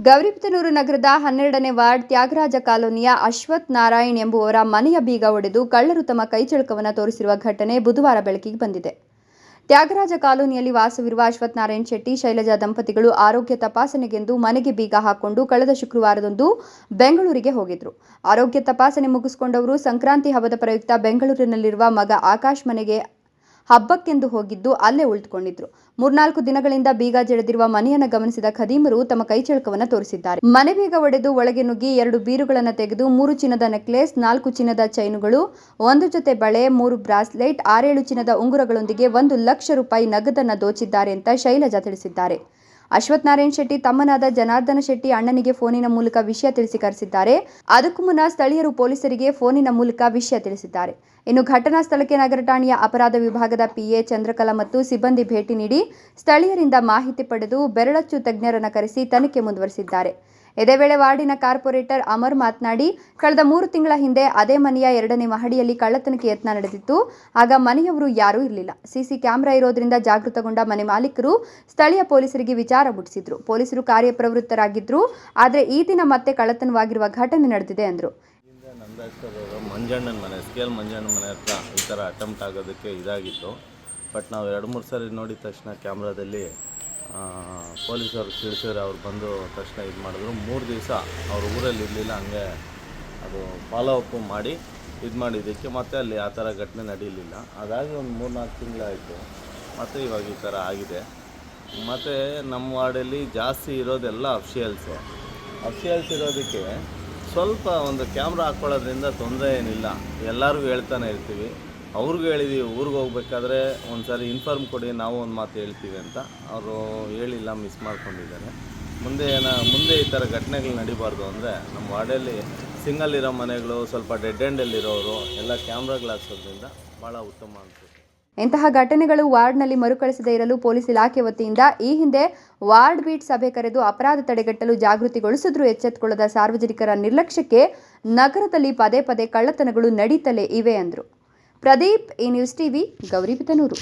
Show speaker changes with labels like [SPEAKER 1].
[SPEAKER 1] ಗೌರಿಬಿದನೂರು ನಗರದ 12ನೇ ವಾರ್ಡ್ ತ್ಯಾಗರಾಜ ಕಾಲೋನಿಯ ಅಶ್ವಥ್ ನಾರಾಯಣ್ ಎಂಬುವರ ಮನೆಯ ಬೀಗ ಒಡೆದು ಕಳ್ಳರು ತಮ್ಮ ಕೈಚಳಕವನ್ನು ತೋರಿಸಿರುವ ಘಟನೆ ಬುಧವಾರ ಬೆಳಕಿಗೆ ಬಂದಿದೆ. ತ್ಯಾಗರಾಜ ಕಾಲೋನಿಯಲ್ಲಿ ವಾಸವಿರುವ ಅಶ್ವಥ್ ನಾರಾಯಣ್ ಶೆಟ್ಟಿ, ಶೈಲಜಾ ದಂಪತಿಗಳು ಆರೋಗ್ಯ ತಪಾಸಣೆಗೆಂದು ಮನೆಗೆ ಬೀಗ ಹಾಕಿಕೊಂಡು ಕಳೆದ ಶುಕ್ರವಾರದಂದು ಬೆಂಗಳೂರಿಗೆ ಹೋಗಿದ್ರು. ಆರೋಗ್ಯ ತಪಾಸಣೆ ಮುಗಿಸಿಕೊಂಡವರು ಸಂಕ್ರಾಂತಿ ಹಬ್ಬದ ಪ್ರಯುಕ್ತ ಬೆಂಗಳೂರಿನಲ್ಲಿರುವ ಮಗ ಆಕಾಶ್ ಮನೆಗೆ ಹಬ್ಬಕ್ಕೆಂದು ಹೋಗಿದ್ದು ಅಲ್ಲೇ ಉಳಿದುಕೊಂಡಿದ್ರು. 3-4 ದಿನಗಳಿಂದ ಬೀಗ ಜಡಿದಿರುವ ಮನೆಯನ್ನು ಗಮನಿಸಿದ ಖದೀಮರು ತಮ್ಮ ಕೈಚಳಕವನ್ನು ತೋರಿಸಿದ್ದಾರೆ. ಮನೆ ಬೀಗ ಒಡೆದು ಒಳಗೆ ನುಗ್ಗಿ 2 ಬೀರುಗಳನ್ನು ತೆಗೆದು 3 ಚಿನ್ನದ ನೆಕ್ಲೆಸ್, 4 ಚಿನ್ನದ ಚೈನುಗಳು, 1 ಜೊತೆ ಬಳೆ, 3 ಬ್ರಾಸ್ಲೆಟ್, 6-7 ಚಿನ್ನದ ಉಂಗುರಗಳೊಂದಿಗೆ 1 ಲಕ್ಷ ರೂಪಾಯಿ ನಗದನ್ನು ದೋಚಿದ್ದಾರೆ ಅಂತ ಶೈಲಜಾ ತಿಳಿಸಿದ್ದಾರೆ. ಅಶ್ವಥ್ ನಾರಾಯಣ್ ಶೆಟ್ಟಿ ತಮ್ಮನಾದ ಜನಾರ್ದನ ಶೆಟ್ಟಿ ಅಣ್ಣನಿಗೆ ಫೋನಿನ ಮೂಲಕ ವಿಷಯ ತಿಳಿಸಿ ಕರೆಸಿದ್ದಾರೆ. ಅದಕ್ಕೂ ಮುನ್ನ ಸ್ಥಳೀಯರು ಪೊಲೀಸರಿಗೆ ಫೋನಿನ ಮೂಲಕ ವಿಷಯ ತಿಳಿಸಿದ್ದಾರೆ. ಇನ್ನು ಘಟನಾ ಸ್ಥಳಕ್ಕೆ ನಗರ ಠಾಣೆಯ ಅಪರಾಧ ವಿಭಾಗದ ಪಿಎ ಚಂದ್ರಕಲಾ ಮತ್ತು ಸಿಬ್ಬಂದಿ ಭೇಟಿ ನೀಡಿ ಸ್ಥಳೀಯರಿಂದ ಮಾಹಿತಿ ಪಡೆದು ಬೆರಳಚ್ಚು ತಜ್ಞರನ್ನು ಕರೆಸಿ ತನಿಖೆ ಮುಂದುವರೆಸಿದ್ದಾರೆ. ಇದೇ ವೇಳೆ ವಾರ್ಡಿನ ಕಾರ್ಪೊರೇಟರ್ ಅಮರ್ ಮಾತನಾಡಿ, ಕಳೆದ 3 ತಿಂಗಳ ಹಿಂದೆ ಅದೇ ಮನೆಯ 2ನೇ ಮಹಡಿಯಲ್ಲಿ ಕಳ್ಳತನಕ್ಕೆ ಯತ್ನ ನಡೆದಿತ್ತು. ಆಗ ಮನೆಯವರು ಯಾರೂ ಇರಲಿಲ್ಲ. ಸಿಸಿ ಕ್ಯಾಮೆರಾ ಇರೋದ್ರಿಂದ ಜಾಗೃತಗೊಂಡ ಮನೆ ಮಾಲೀಕರು ಸ್ಥಳೀಯ ಪೊಲೀಸರಿಗೆ ವಿಚಾರ ಮುಟ್ಟಿಸಿದ್ರು. ಪೊಲೀಸರು ಕಾರ್ಯಪ್ರವೃತ್ತರಾಗಿದ್ರು. ಆದರೆ ಈ ದಿನ ಮತ್ತೆ ಕಳ್ಳತನವಾಗಿರುವ ಘಟನೆ ನಡೆದಿದೆ ಎಂದರು.
[SPEAKER 2] ಮಂಜಣ್ಣನ ಮನೆ, ಸ್ಕೇಲ್ ಮಂಜಣ್ಣನ ಮನೆ ಹತ್ರ ಈ ಥರ ಅಟೆಂಪ್ಟ್ ಆಗೋದಕ್ಕೆ ಇದಾಗಿತ್ತು. ಬಟ್ ನಾವು 2-3 ಸರಿ ನೋಡಿದ ತಕ್ಷಣ ಕ್ಯಾಮ್ರಾದಲ್ಲಿ ಪೊಲೀಸರು ತಿಳಿಸಿದ್ರೆ ಅವ್ರು ಬಂದು ತಕ್ಷಣ ಇದು ಮಾಡಿದ್ರು. 3 ದಿವಸ ಅವ್ರ ಊರಲ್ಲಿ ಇರಲಿಲ್ಲ, ಹಂಗೆ ಅದು ಫಾಲೋ ಅಪ್ ಮಾಡಿ ಇದು ಮಾಡಿದ್ದಕ್ಕೆ ಮತ್ತೆ ಅಲ್ಲಿ ಆ ಥರ ಘಟನೆ ನಡೀಲಿಲ್ಲ. ಅದಾಗಿ ಒಂದು 3-4 ತಿಂಗಳಾಯಿತು. ಮತ್ತು ಇವಾಗ ಈ ಥರ ಆಗಿದೆ. ಮತ್ತು ನಮ್ಮ ವಾರ್ಡಲ್ಲಿ ಜಾಸ್ತಿ ಇರೋದೆಲ್ಲ ಅಫಿಷಿಯಲ್ಸ್ ಇರೋದಕ್ಕೆ ಸ್ವಲ್ಪ ಒಂದು ಕ್ಯಾಮ್ರಾ ಹಾಕ್ಕೊಳ್ಳೋದ್ರಿಂದ ತೊಂದರೆ ಏನಿಲ್ಲ. ಎಲ್ಲರಿಗೂ ಹೇಳ್ತಾನೆ ಇರ್ತೀವಿ, ಅವ್ರಿಗೂ ಹೇಳಿದ್ದೀವಿ, ಊರಿಗೆ ಹೋಗ್ಬೇಕಾದ್ರೆ ಒಂದು ಸಾರಿ ಇನ್ಫಾರ್ಮ್ ಕೊಡಿ, ನಾವು ಒಂದು ಮಾತು ಹೇಳ್ತೀವಿ ಅಂತ. ಅವರು ಹೇಳಿಲ್ಲ, ಮಿಸ್ ಮಾಡ್ಕೊಂಡಿದ್ದಾರೆ. ಮುಂದೆ ಈ ಥರ ಘಟನೆಗಳು ನಡಿಬಾರ್ದು ಅಂದರೆ ನಮ್ಮ ವಾರ್ಡಲ್ಲಿ ಸಿಂಗಲ್ ಇರೋ ಮನೆಗಳು, ಸ್ವಲ್ಪ ಡೆಡ್ ಎಂಡಲ್ಲಿರೋರು ಎಲ್ಲ ಕ್ಯಾಮ್ರಾಗಳು ಹಾಕ್ಸೋದ್ರಿಂದ ಭಾಳ ಉತ್ತಮ ಅನಿಸುತ್ತೆ.
[SPEAKER 1] ಇಂತಹ ಘಟನೆಗಳು ವಾರ್ಡ್ನಲ್ಲಿ ಮರುಕಳಿಸದೇ ಇರಲು ಪೊಲೀಸ್ ಇಲಾಖೆ ವತಿಯಿಂದ ಈ ಹಿಂದೆ ವಾರ್ಡ್ ಬೀಟ್ ಸಭೆ ಕರೆದು ಅಪರಾಧ ತಡೆಗಟ್ಟಲು ಜಾಗೃತಿಗೊಳಿಸಿದ್ರೂ ಎಚ್ಚೆತ್ತುಕೊಳ್ಳದ ಸಾರ್ವಜನಿಕರ ನಿರ್ಲಕ್ಷ್ಯಕ್ಕೆ ನಗರದಲ್ಲಿ ಪದೇ ಪದೇ ಕಳ್ಳತನಗಳು ನಡೀತಲೇ ಇವೆ ಎಂದರು. ಪ್ರದೀಪ್, ಈ ನ್ಯೂಸ್ ಟಿವಿ, ಗೌರಿಬಿದನೂರು.